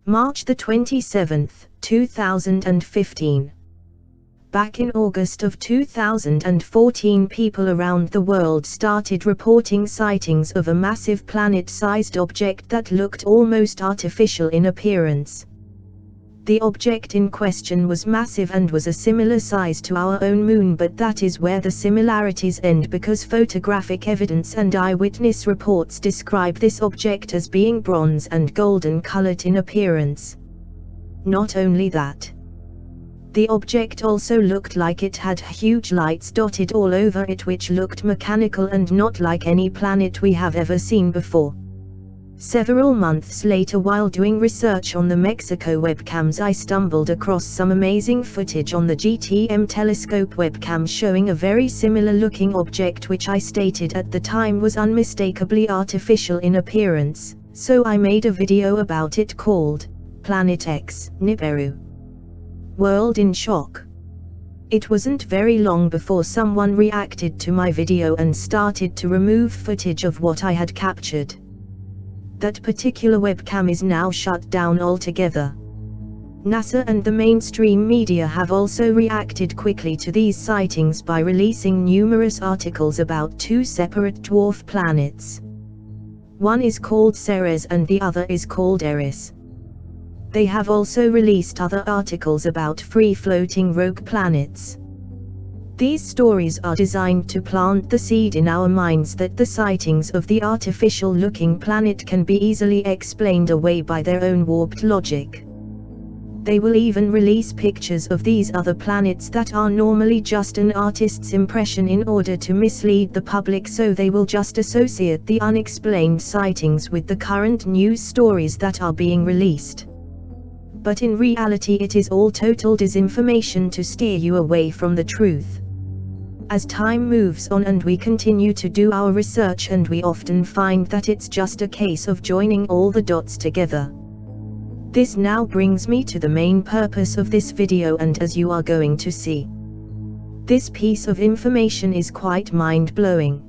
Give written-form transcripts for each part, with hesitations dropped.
March the 27th, 2015. Back in August of 2014, people around the world started reporting sightings of a massive planet-sized object that looked almost artificial in appearance. The object in question was massive and was a similar size to our own moon, but that is where the similarities end, because photographic evidence and eyewitness reports describe this object as being bronze and golden colored in appearance. Not only that, the object also looked like it had huge lights dotted all over it, which looked mechanical and not like any planet we have ever seen before. Several months later, while doing research on the Mexico webcams, I stumbled across some amazing footage on the GTM telescope webcam showing a very similar looking object, which I stated at the time was unmistakably artificial in appearance, so I made a video about it called Planet X, Nibiru. World in shock. It wasn't very long before someone reacted to my video and started to remove footage of what I had captured. That particular webcam is now shut down altogether. NASA and the mainstream media have also reacted quickly to these sightings by releasing numerous articles about two separate dwarf planets. One is called Ceres and the other is called Eris. They have also released other articles about free-floating rogue planets. These stories are designed to plant the seed in our minds that the sightings of the artificial-looking planet can be easily explained away by their own warped logic. They will even release pictures of these other planets that are normally just an artist's impression in order to mislead the public, so they will just associate the unexplained sightings with the current news stories that are being released. But in reality it is all total disinformation to steer you away from the truth. As time moves on and we continue to do our research, and we often find that it's just a case of joining all the dots together. This now brings me to the main purpose of this video, and as you are going to see, this piece of information is quite mind-blowing.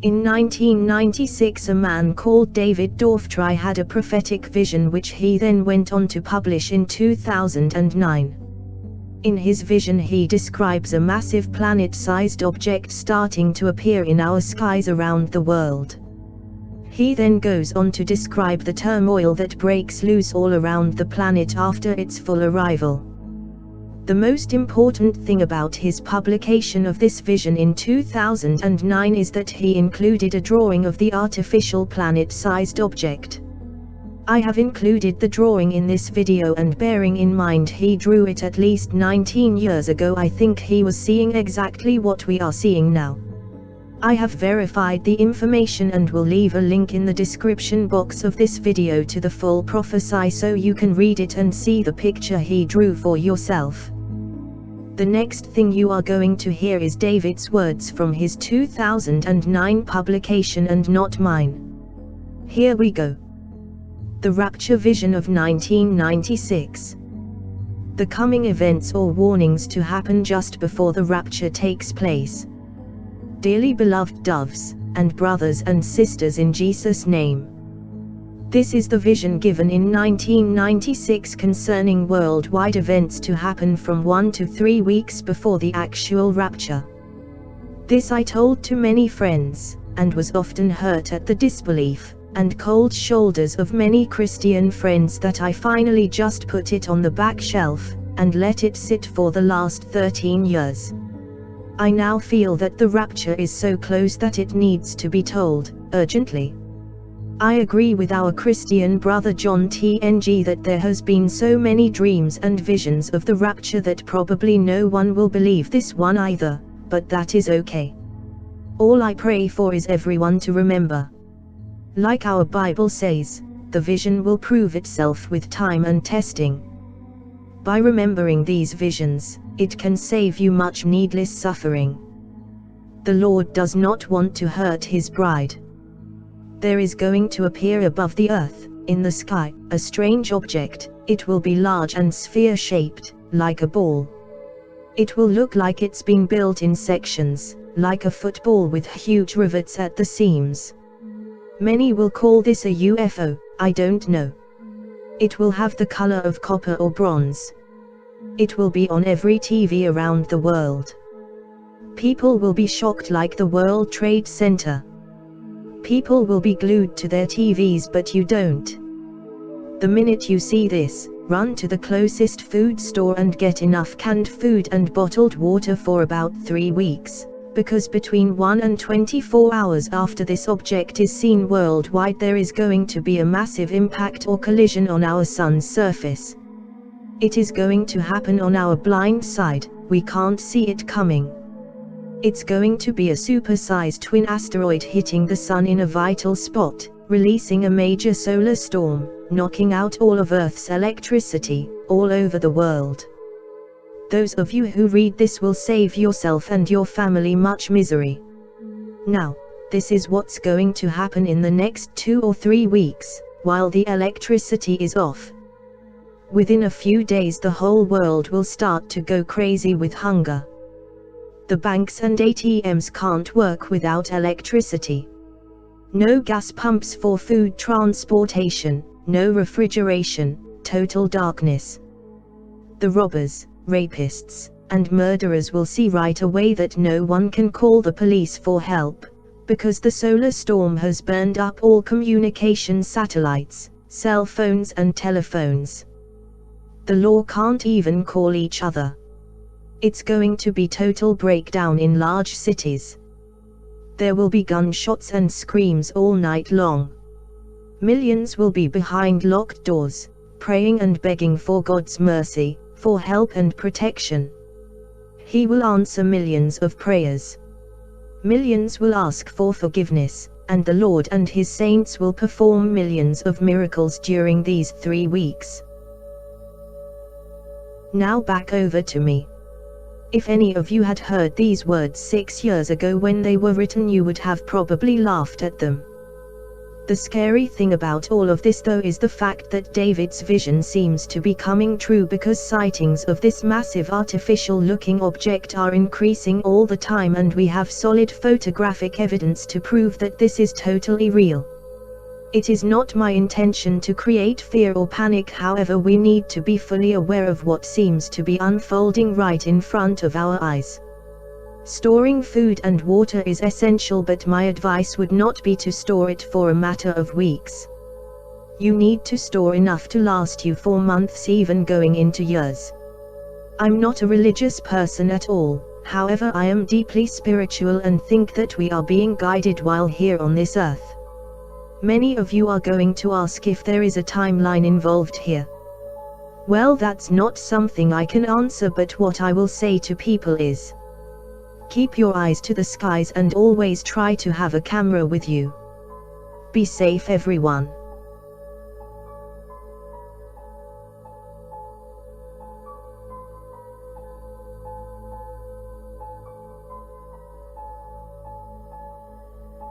In 1996, a man called David Dorftry had a prophetic vision which he then went on to publish in 2009. In his vision he describes a massive planet-sized object starting to appear in our skies around the world. He then goes on to describe the turmoil that breaks loose all around the planet after its full arrival. The most important thing about his publication of this vision in 2009 is that he included a drawing of the artificial planet-sized object. I have included the drawing in this video, and bearing in mind he drew it at least 19 years ago, I think he was seeing exactly what we are seeing now. I have verified the information and will leave a link in the description box of this video to the full prophecy so you can read it and see the picture he drew for yourself. The next thing you are going to hear is David's words from his 2009 publication and not mine. Here we go. The Rapture Vision of 1996. The coming events or warnings to happen just before the rapture takes place. Dearly beloved doves, and brothers and sisters in Jesus' name. This is the vision given in 1996 concerning worldwide events to happen from 1 to 3 weeks before the actual rapture. This I told to many friends, and was often hurt at the disbelief and cold shoulders of many Christian friends that I finally just put it on the back shelf, and let it sit for the last 13 years. I now feel that the rapture is so close that it needs to be told, urgently. I agree with our Christian brother John TNG that there has been so many dreams and visions of the rapture that probably no one will believe this one either, but that is okay. All I pray for is everyone to remember. Like our Bible says, the vision will prove itself with time and testing. By remembering these visions, it can save you much needless suffering. The Lord does not want to hurt his bride. There is going to appear above the earth, in the sky, a strange object. It will be large and sphere-shaped, like a ball. It will look like it's been built in sections, like a football with huge rivets at the seams. Many will call this a UFO, I don't know. It will have the color of copper or bronze. It will be on every TV around the world. People will be shocked like the World Trade Center. People will be glued to their TVs, but you don't. The minute you see this, run to the closest food store and get enough canned food and bottled water for about 3 weeks, because between 1 and 24 hours after this object is seen worldwide, there is going to be a massive impact or collision on our sun's surface. It is going to happen on our blind side, we can't see it coming. It's going to be a super-sized twin asteroid hitting the sun in a vital spot, releasing a major solar storm, knocking out all of Earth's electricity, all over the world. Those of you who read this will save yourself and your family much misery. Now, this is what's going to happen in the next 2 or 3 weeks, while the electricity is off. Within a few days the whole world will start to go crazy with hunger. The banks and ATMs can't work without electricity. No gas pumps for food transportation, no refrigeration, total darkness. The robbers, rapists, and murderers will see right away that no one can call the police for help, because the solar storm has burned up all communication satellites, cell phones and telephones. The law can't even call each other. It's going to be total breakdown in large cities. There will be gunshots and screams all night long. Millions will be behind locked doors, praying and begging for God's mercy, for help and protection. He will answer millions of prayers. Millions will ask for forgiveness, and the Lord and His saints will perform millions of miracles during these 3 weeks. Now back over to me. If any of you had heard these words 6 years ago when they were written, you would have probably laughed at them. The scary thing about all of this though is the fact that David's vision seems to be coming true, because sightings of this massive artificial-looking object are increasing all the time, and we have solid photographic evidence to prove that this is totally real. It is not my intention to create fear or panic, however we need to be fully aware of what seems to be unfolding right in front of our eyes. Storing food and water is essential, but my advice would not be to store it for a matter of weeks. You need to store enough to last you for months, even going into years. I'm not a religious person at all, however I am deeply spiritual and think that we are being guided while here on this earth. Many of you are going to ask if there is a timeline involved here. Well, that's not something I can answer, but what I will say to people is, keep your eyes to the skies and always try to have a camera with you. Be safe, everyone.